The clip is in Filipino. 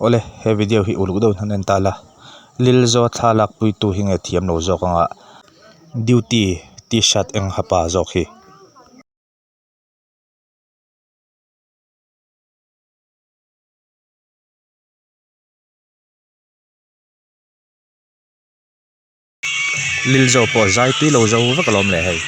Ole he video hi uluk do nan tala lil zo thalak pui tu hi nge thiam no zo kanga duty t-shirt eng hapa zo khi lil zo po zai tui lo zo va kalom le hei